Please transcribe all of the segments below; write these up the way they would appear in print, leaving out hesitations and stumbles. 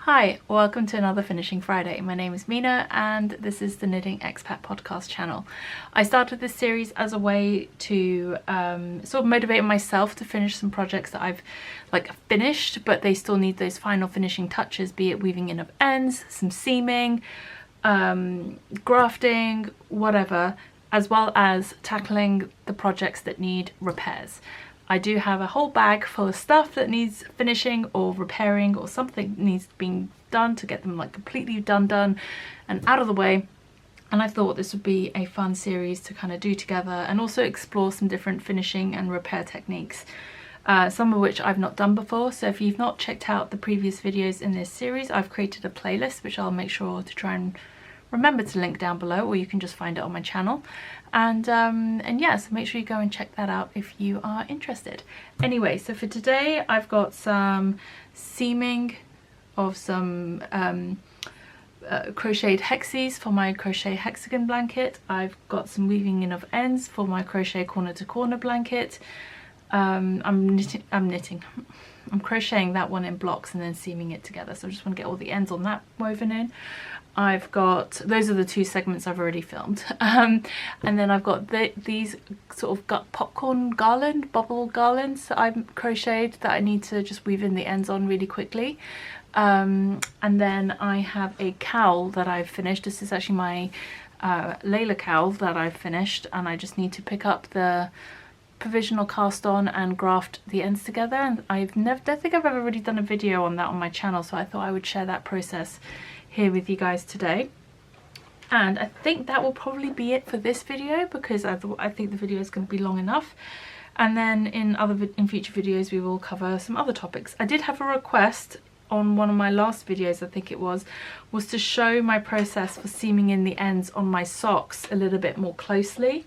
Hi, welcome to another Finishing Friday. My name is Mina and this is the Knitting Expat Podcast channel. I started this series as a way to sort of motivate myself to finish some projects that I've finished, but they still need those final finishing touches, be it weaving in of ends, some seaming, grafting, whatever, as well as tackling the projects that need repairs. I do have a whole bag full of stuff that needs finishing or repairing, or something needs being done to get them completely done and out of the way. And I thought this would be a fun series to kind of do together and also explore some different finishing and repair techniques, some of which I've not done before. So if you've not checked out the previous videos in this series, I've created a playlist which I'll make sure to try and remember to link down below, or you can just find it on my channel. And yeah, so make sure you go and check that out if you are interested. Anyway, so for today I've got some seaming of some crocheted hexies for my crochet hexagon blanket. I've got some weaving in of ends for my crochet corner to corner blanket. I'm crocheting that one in blocks and then seaming it together, so I just want to get all the ends on that woven in. I've got, those are the two segments I've already filmed, and then I've got these sort of popcorn garland, bubble garlands that I've crocheted that I need to just weave in the ends on really quickly. And then I have a cowl that I've finished. This is actually my Layla cowl that I've finished, and I just need to pick up the provisional cast on and graft the ends together. And I don't think I've ever really done a video on that on my channel, so I thought I would share that process here with you guys today. And I think that will probably be it for this video, because I think the video is going to be long enough. And then in future videos we will cover some other topics. I did have a request on one of my last videos, I think it was to show my process for seaming in the ends on my socks a little bit more closely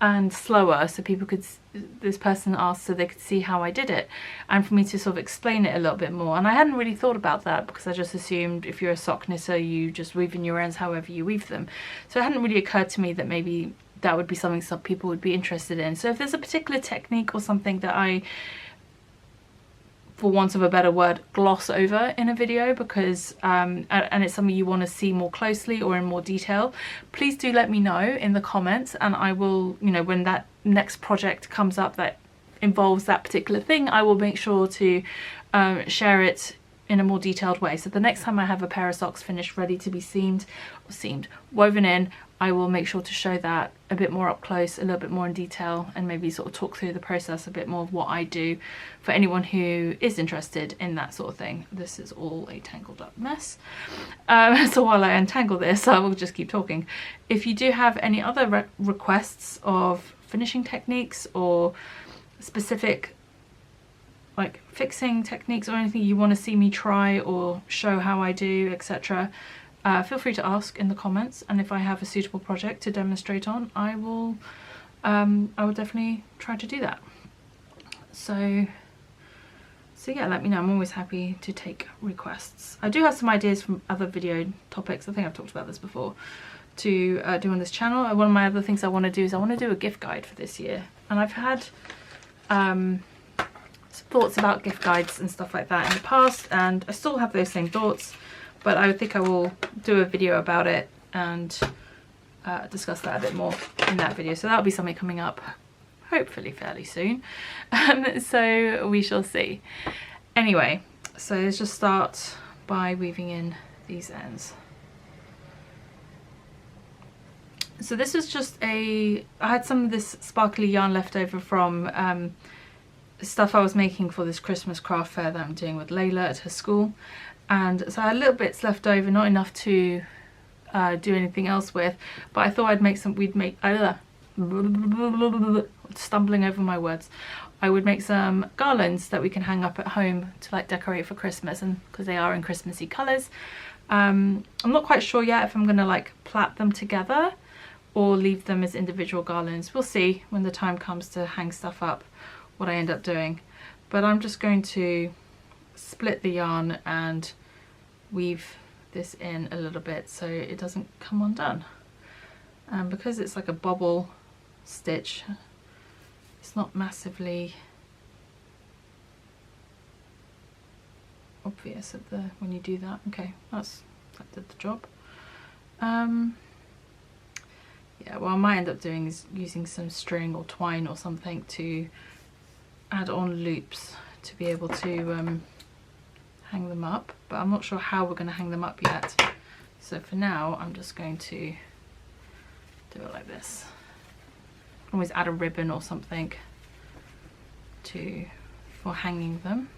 and slower, so people could, this person asked so they could see how I did it, and for me to sort of explain it a little bit more. And I hadn't really thought about that, because I just assumed if you're a sock knitter you just weave in your ends however you weave them. So it hadn't really occurred to me that maybe that would be something some people would be interested in. So if there's a particular technique or something that I, for want of a better word, gloss over in a video, because and it's something you want to see more closely or in more detail, please do let me know in the comments, and I will, you know, when that next project comes up that involves that particular thing, I will make sure to share it in a more detailed way. So the next time I have a pair of socks finished, ready to be woven in, I will make sure to show that a bit more up close, a little bit more in detail, and maybe sort of talk through the process a bit more of what I do for anyone who is interested in that sort of thing. This is all a tangled up mess. So while I untangle this, I will just keep talking. If you do have any other requests of finishing techniques or specific fixing techniques or anything you want to see me try or show how I do, etc., feel free to ask in the comments, and if I have a suitable project to demonstrate on, I will definitely try to do that. So yeah, let me know. I'm always happy to take requests. I do have some ideas from other video topics, I think I've talked about this before, to do on this channel. One of my other things I want to do is I want to do a gift guide for this year, and I've had thoughts about gift guides and stuff like that in the past, and I still have those same thoughts, but I think I will do a video about it and discuss that a bit more in that video. So that'll be something coming up hopefully fairly soon. So we shall see. Anyway, so let's just start by weaving in these ends. So this is just I had some of this sparkly yarn left over from stuff I was making for this Christmas craft fair that I'm doing with Layla at her school, and so I had little bits left over, not enough to do anything else with, but I thought I'd make some, stumbling over my words, I would make some garlands that we can hang up at home to decorate for Christmas, and because they are in Christmassy colours. I'm not quite sure yet if I'm gonna plait them together or leave them as individual garlands. We'll see when the time comes to hang stuff up what I end up doing, but I'm just going to split the yarn and weave this in a little bit so it doesn't come undone, and because it's like a bobble stitch, it's not massively obvious at the when you do that. Okay, that did the job. Yeah, what I might end up doing is using some string or twine or something to add on loops to be able to hang them up, but I'm not sure how we're going to hang them up yet. So for now, I'm just going to do it like this. I can always add a ribbon or something for hanging them.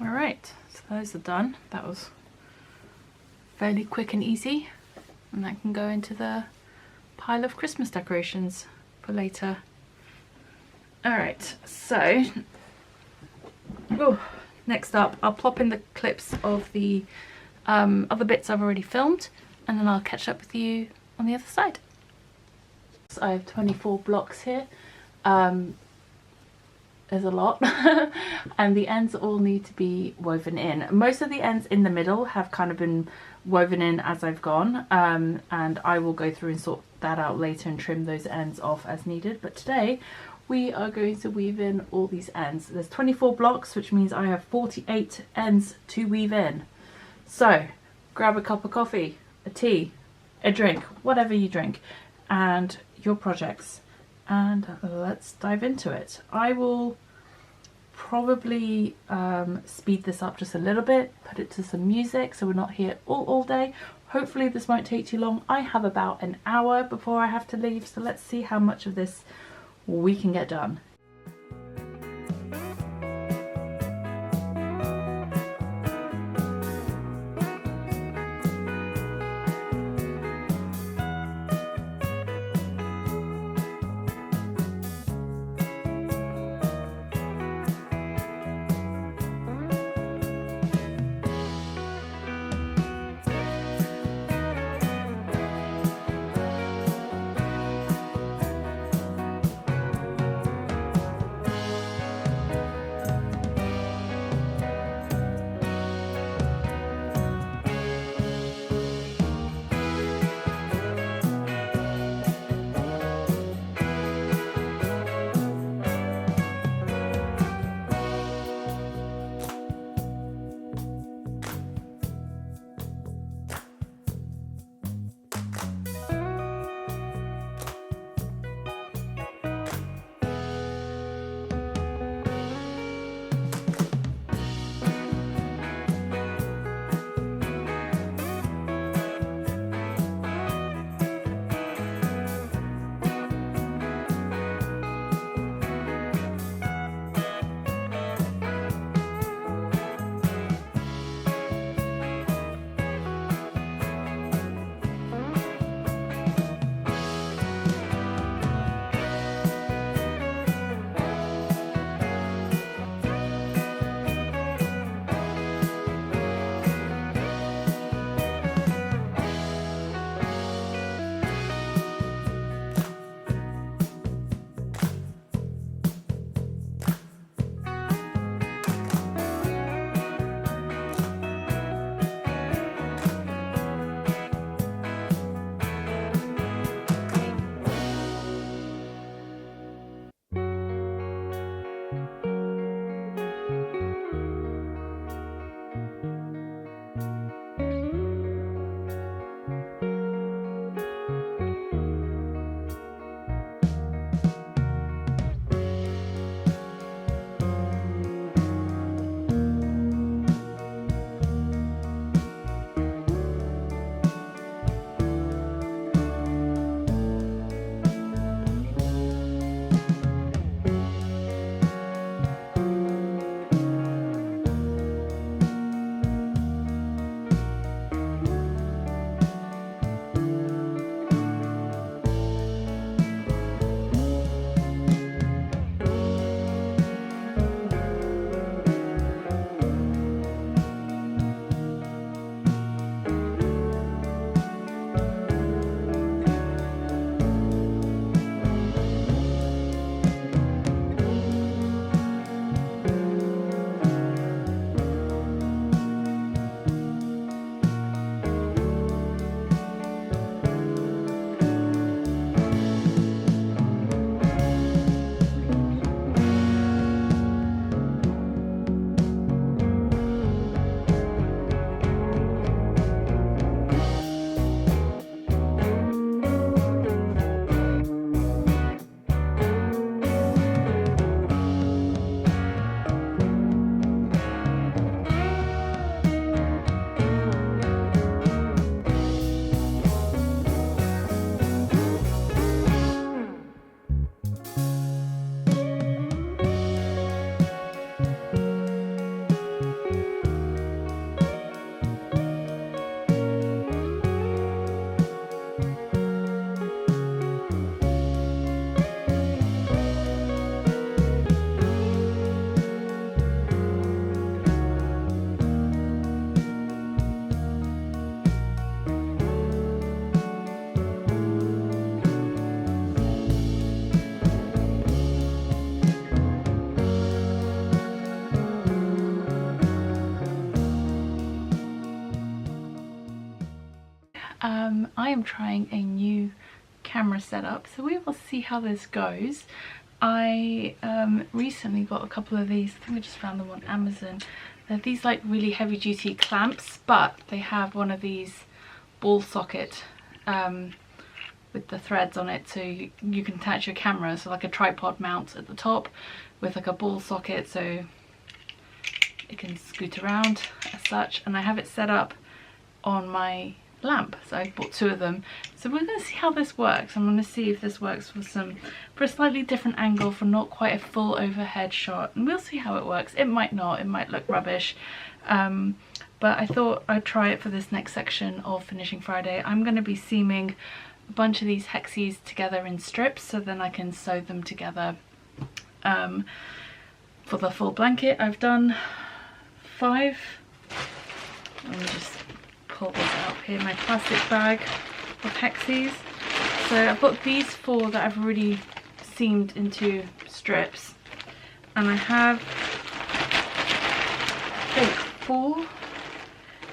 Alright, so those are done. That was fairly quick and easy, and that can go into the pile of Christmas decorations for later. Alright, so next up I'll plop in the clips of the other bits I've already filmed, and then I'll catch up with you on the other side. So I have 24 blocks here. There's a lot and the ends all need to be woven in. Most of the ends in the middle have kind of been woven in as I've gone, and I will go through and sort that out later and trim those ends off as needed. But today we are going to weave in all these ends. There's 24 blocks, which means I have 48 ends to weave in. So grab a cup of coffee, a tea, a drink, whatever you drink, and your projects, and let's dive into it. I will probably speed this up just a little bit, put it to some music so we're not here all day. Hopefully this won't take too long. I have about an hour before I have to leave, so let's see how much of this we can get done. I am trying a new camera setup, so we will see how this goes. I recently got a couple of these, I think I just found them on Amazon. They're these like really heavy duty clamps, but they have one of these ball socket with the threads on it, so you can attach your camera, so like a tripod mount at the top with like a ball socket so it can scoot around as such. And I have it set up on my lamp, so I bought 2 of them. So we're going to see how this works. I'm going to see if this works for a slightly different angle, for not quite a full overhead shot, and we'll see how it works. It might not, it might look rubbish, but I thought I'd try it for this next section of Finishing Friday. I'm going to be seaming a bunch of these hexies together in strips, so then I can sew them together for the full blanket. I've done 5. Let me just pull this out here, my plastic bag of hexies. So I've got these 4 that I've already seamed into strips, and I have, I think, 4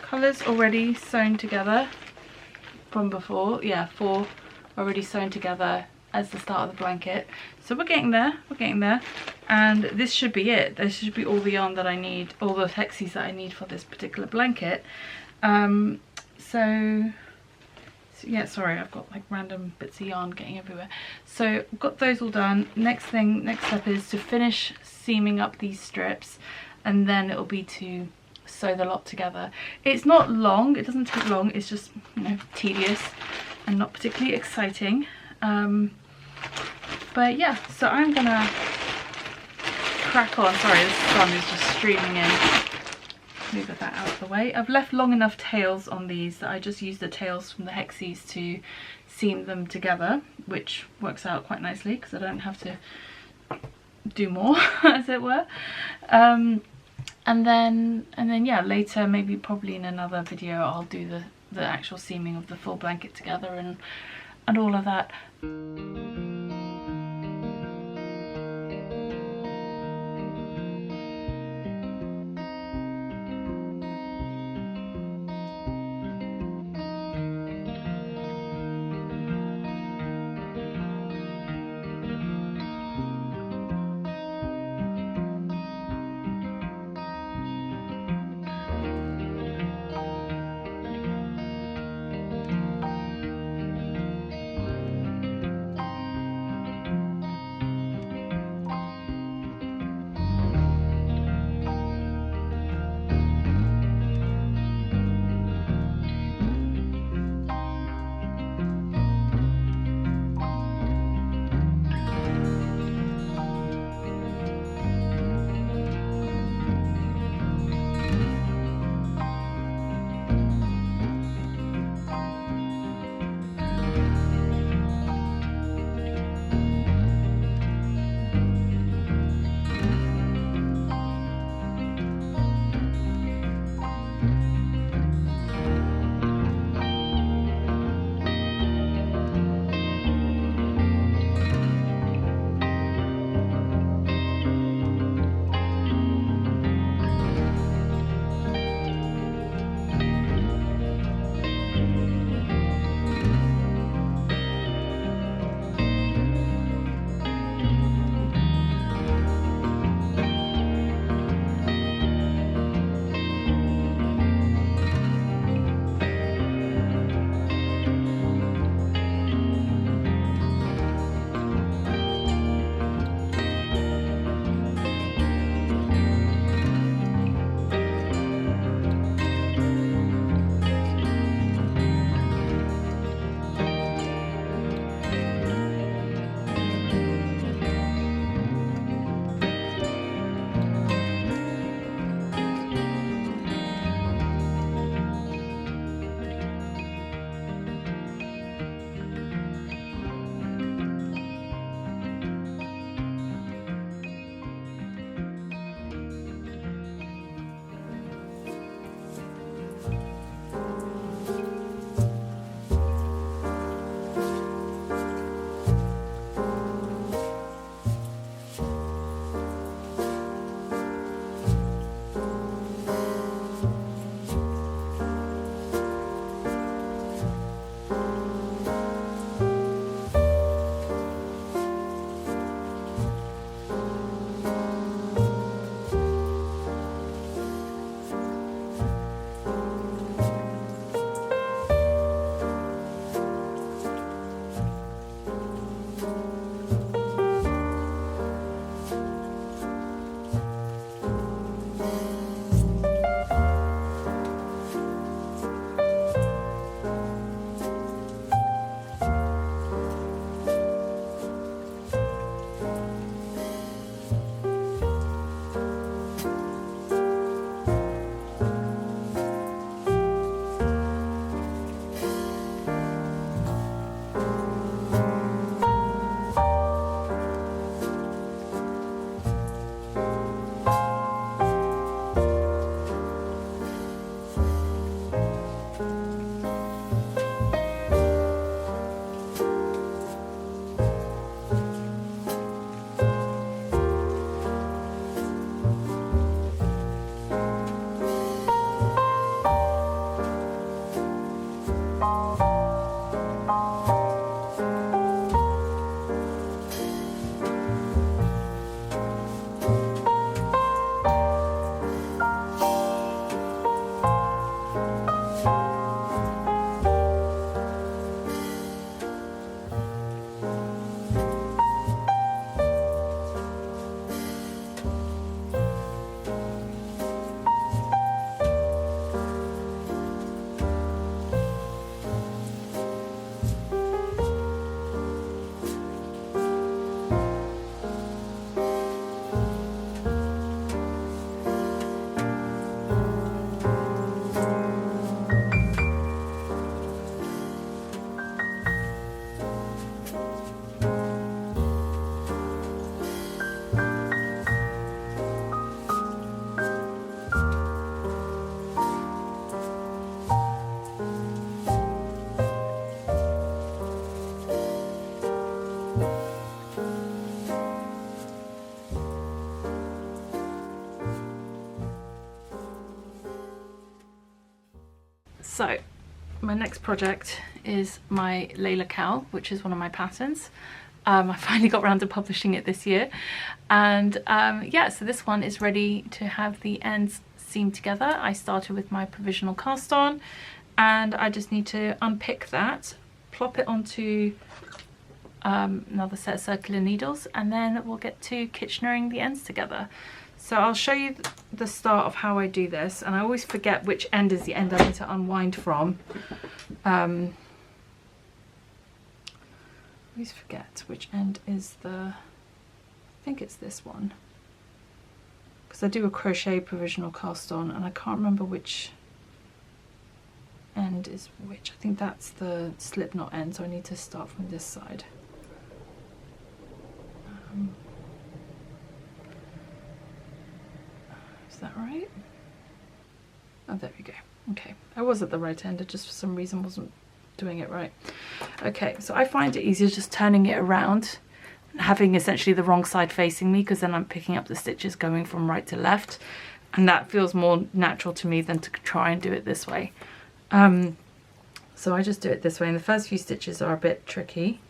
colours already sewn together from before. Yeah, 4 already sewn together as the start of the blanket. So we're getting there, and this should be it. This should be all the yarn that I need, all the hexies that I need for this particular blanket. So yeah, sorry, I've got like random bits of yarn getting everywhere. So I've got those all done. Next step is to finish seaming up these strips, and then it'll be to sew the lot together. It's not long, it doesn't take long, it's just, you know, tedious and not particularly exciting. But yeah, so I'm gonna crack on. Sorry, the sun is just streaming in. Move that out of the way. I've left long enough tails on these that I just use the tails from the hexies to seam them together, which works out quite nicely because I don't have to do more as it were. And then yeah, later, maybe probably in another video, I'll do the actual seaming of the full blanket together and all of that. So my next project is my Layla cowl, which is one of my patterns. I finally got around to publishing it this year, and yeah, so this one is ready to have the ends seamed together. I started with my provisional cast on, and I just need to unpick that, plop it onto another set of circular needles, and then we'll get to Kitchenerring the ends together. So I'll show you the start of how I do this, and I always forget which end is the end I need to unwind from. Always forget which end is the, I think it's this one, because I do a crochet provisional cast on and I can't remember which end is which. I think that's the slip knot end, so I need to start from this side. Is that right? Oh, there we go. Okay, I was at the right end, I just for some reason wasn't doing it right. Okay, so I find it easier just turning it around, having essentially the wrong side facing me, because then I'm picking up the stitches going from right to left, and that feels more natural to me than to try and do it this way. So I just do it this way, and the first few stitches are a bit tricky,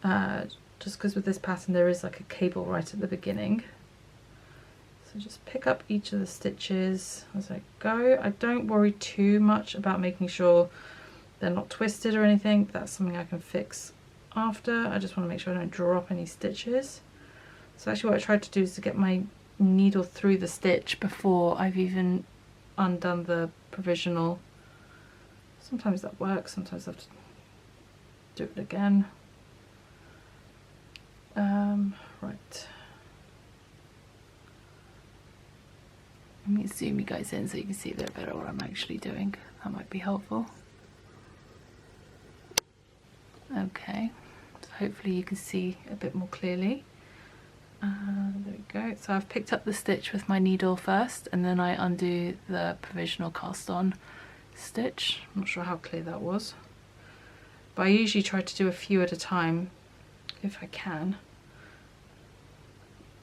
just because with this pattern there is like a cable right at the beginning. So just pick up each of the stitches as I go. I don't worry too much about making sure they're not twisted or anything. That's something I can fix after. I just want to make sure I don't drop any stitches. So actually what I tried to do is to get my needle through the stitch before I've even undone the provisional. Sometimes that works, sometimes I have to do it again. Right. Let me zoom you guys in so you can see a bit better what I'm actually doing. That might be helpful. Okay, so hopefully you can see a bit more clearly. There we go. So I've picked up the stitch with my needle first, and then I undo the provisional cast on stitch. I'm not sure how clear that was, but I usually try to do a few at a time if I can.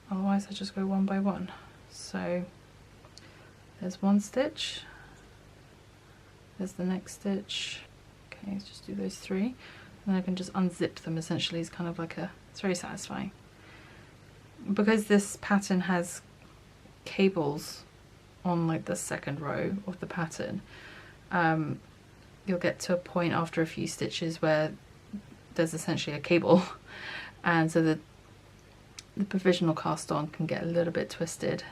Otherwise I just go one by one. So there's one stitch, there's the next stitch. Okay, let's just do those three. And I can just unzip them essentially. It's kind of like it's very satisfying. Because this pattern has cables on like the second row of the pattern, you'll get to a point after a few stitches where there's essentially a cable, and so the provisional cast on can get a little bit twisted,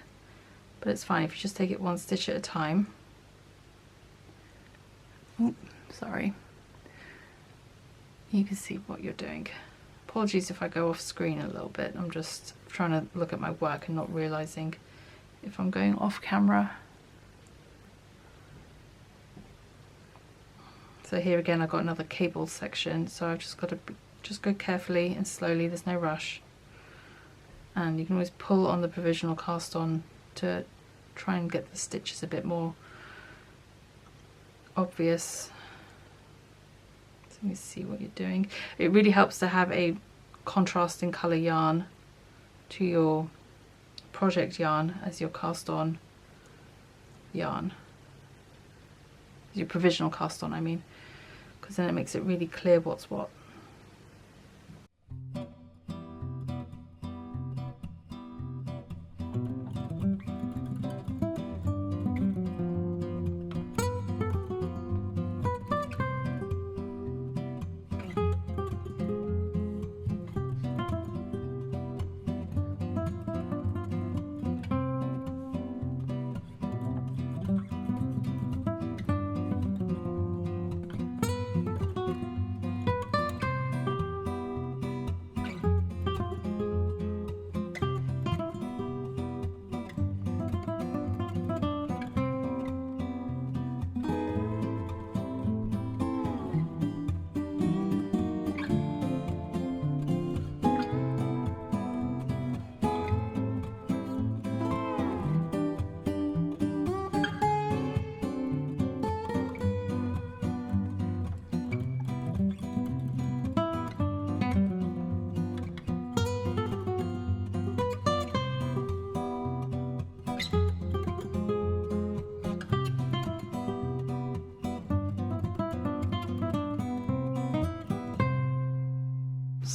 but it's fine if you just take it one stitch at a time. Oh, sorry. You can see what you're doing. Apologies if I go off screen a little bit. I'm just trying to look at my work and not realizing if I'm going off camera. So here again I've got another cable section, so I've just got to just go carefully and slowly, there's no rush. And you can always pull on the provisional cast on to try and get the stitches a bit more obvious. Let me see what you're doing. It really helps to have a contrasting colour yarn to your project yarn as your cast on yarn, your provisional cast on I mean, because then it makes it really clear what's what.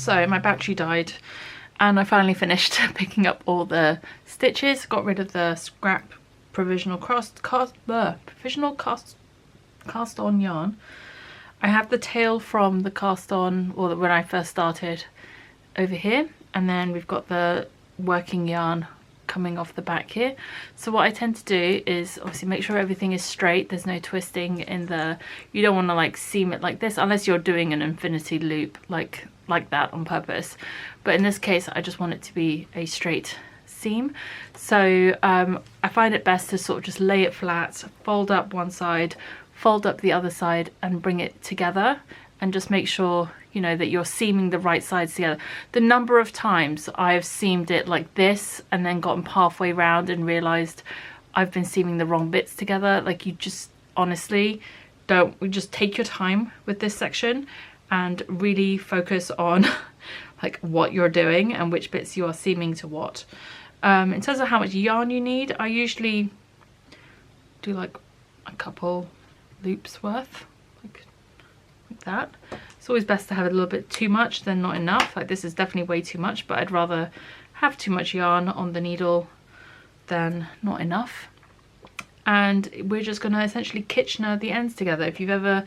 So my battery died and I finally finished picking up all the stitches, got rid of the scrap provisional cast on yarn. I have the tail from the cast on, or when I first started, over here, and then we've got the working yarn coming off the back here. So what I tend to do is obviously make sure everything is straight, there's no twisting in the, you don't want to like seam it like this unless you're doing an infinity loop like that on purpose, but in this case I just want it to be a straight seam. So I find it best to sort of just lay it flat, fold up one side, fold up the other side and bring it together, and just make sure, you know, that you're seaming the right sides together. The number of times I've seamed it like this and then gotten halfway round and realized I've been seaming the wrong bits together, like, you just honestly just take your time with this section and really focus on like what you're doing and which bits you are seaming to what. In terms of how much yarn you need, I usually do like a couple loops worth, like that. It's always best to have a little bit too much than not enough. Like, this is definitely way too much, but I'd rather have too much yarn on the needle than not enough. And we're just going to essentially Kitchener the ends together. If you've ever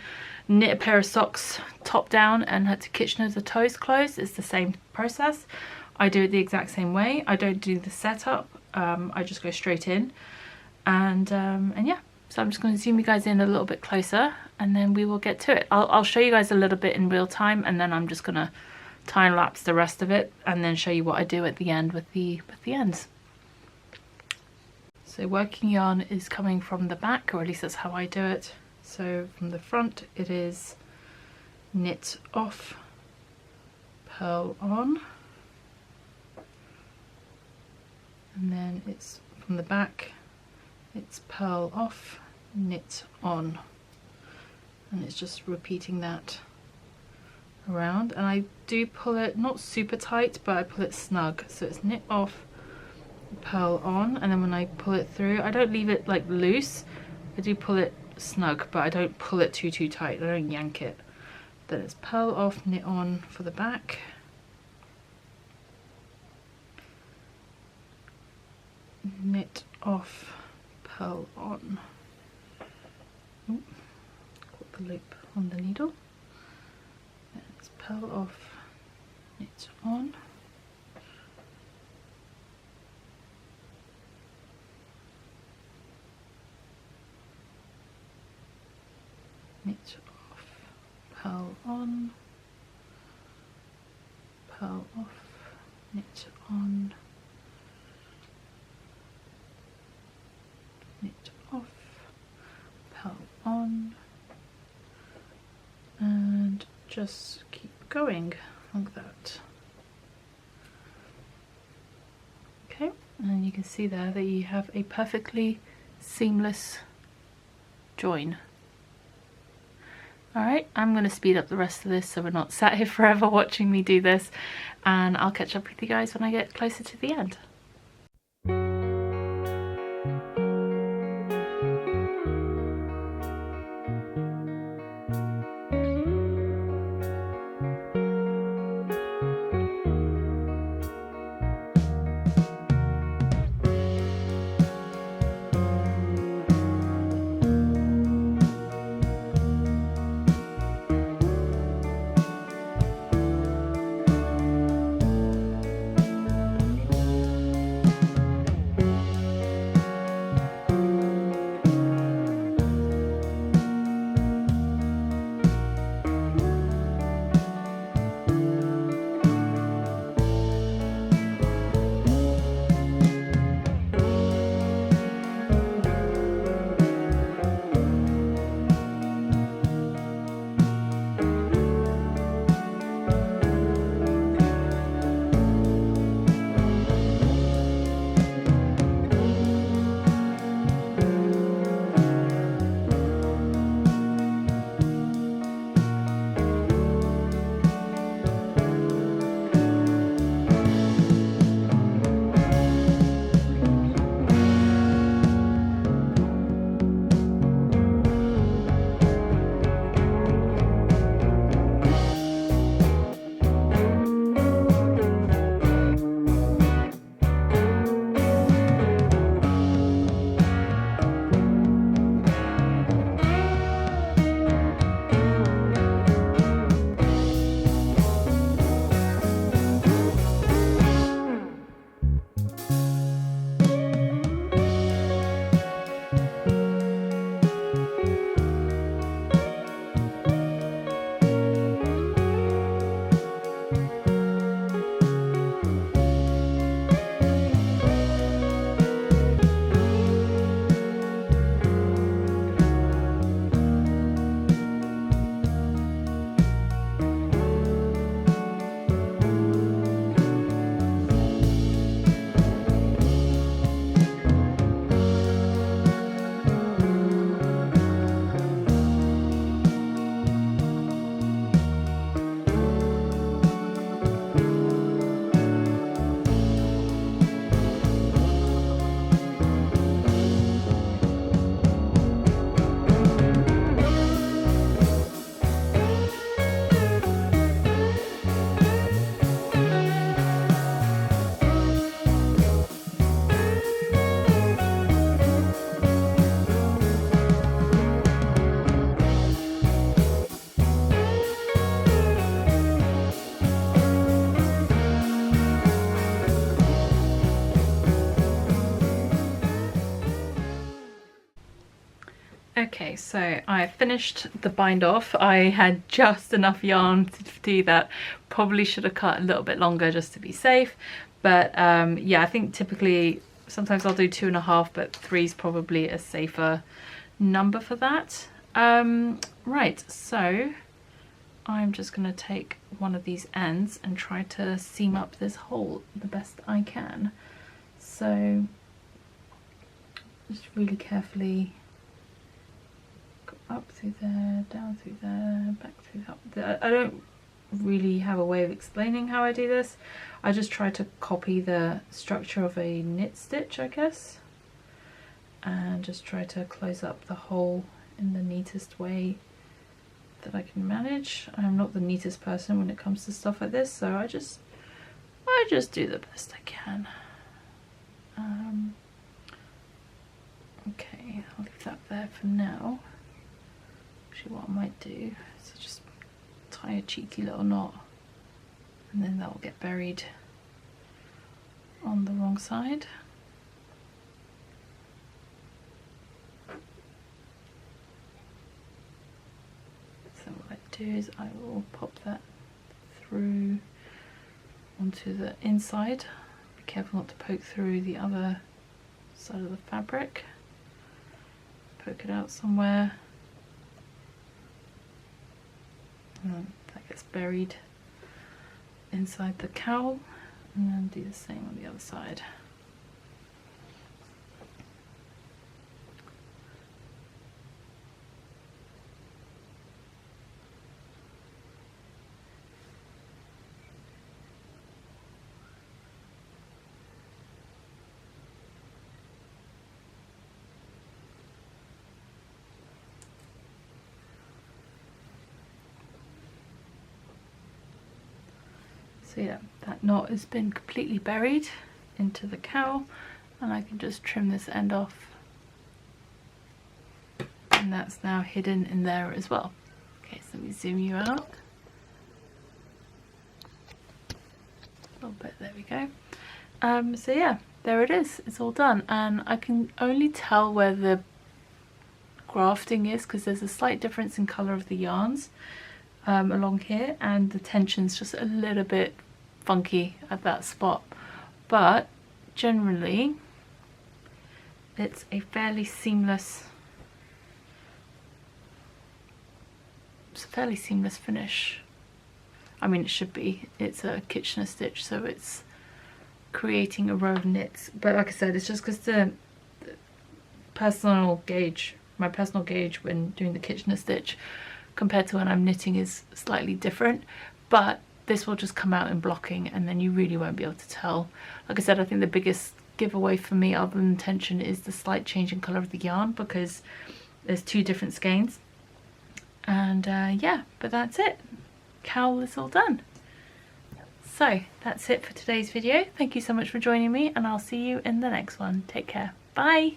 knit a pair of socks top down and had to Kitchener the toes closed, it's the same process. I do it the exact same way. I don't do the setup. I just go straight in, and yeah. So I'm just going to zoom you guys in a little bit closer and then we will get to it. I'll show you guys a little bit in real time, and then I'm just going to time lapse the rest of it and then show you what I do at the end with the ends. So working yarn is coming from the back, or at least that's how I do it. So from the front it is knit off, purl on, and then it's from the back it's purl off, knit on, and it's just repeating that around. And I do pull it not super tight, but I pull it snug, so it's knit off, purl on, and then when I pull it through, I don't leave it like loose, I do pull it snug, but I don't pull it too tight, I don't yank it. Then it's purl off, knit on for the back, knit off, purl on. Ooh, got the loop on the needle. Then it's purl off, knit on, knit off, purl on, purl off, knit on, knit off, purl on, and just keep going like that. Okay, and you can see there that you have a perfectly seamless join. Alright, I'm going to speed up the rest of this so we're not sat here forever watching me do this, and I'll catch up with you guys when I get closer to the end. Okay, so I finished the bind off. I had just enough yarn to do that. Probably should have cut a little bit longer just to be safe. But yeah, I think typically sometimes I'll do 2.5, but 3 is probably a safer number for that. Right, so I'm just going to take one of these ends and try to seam up this hole the best I can. So just really carefully go up through there, down through there, back through that. I don't really have a way of explaining how I do this. I just try to copy the structure of a knit stitch, I guess, and just try to close up the hole in the neatest way that I can manage. I'm not the neatest person when it comes to stuff like this, so I just do the best I can. Okay, I'll leave that there for now. Actually, what I might do is just tie a cheeky little knot, and then that will get buried on the wrong side. So what I do is I will pop that through onto the inside. Be careful not to poke through the other side of the fabric. Poke it out somewhere. And then that gets buried inside the cowl, and then do the same on the other side. So yeah, that knot has been completely buried into the cowl, and I can just trim this end off, and that's now hidden in there as well. Okay, so let me zoom you out a little bit. There we go. So yeah, there it is. It's all done, and I can only tell where the grafting is because there's a slight difference in colour of the yarns along here, and the tension's just a little bit funky at that spot, but generally it's a fairly seamless finish. I mean, it should be. It's a Kitchener stitch, so it's creating a row of knits, but like I said, it's just because my personal gauge when doing the Kitchener stitch compared to when I'm knitting is slightly different, but this will just come out in blocking and then you really won't be able to tell. Like I said, I think the biggest giveaway for me other than tension is the slight change in colour of the yarn, because there's 2 different skeins. And yeah, but that's it. Cowl is all done. So that's it for today's video. Thank you so much for joining me, and I'll see you in the next one. Take care. Bye.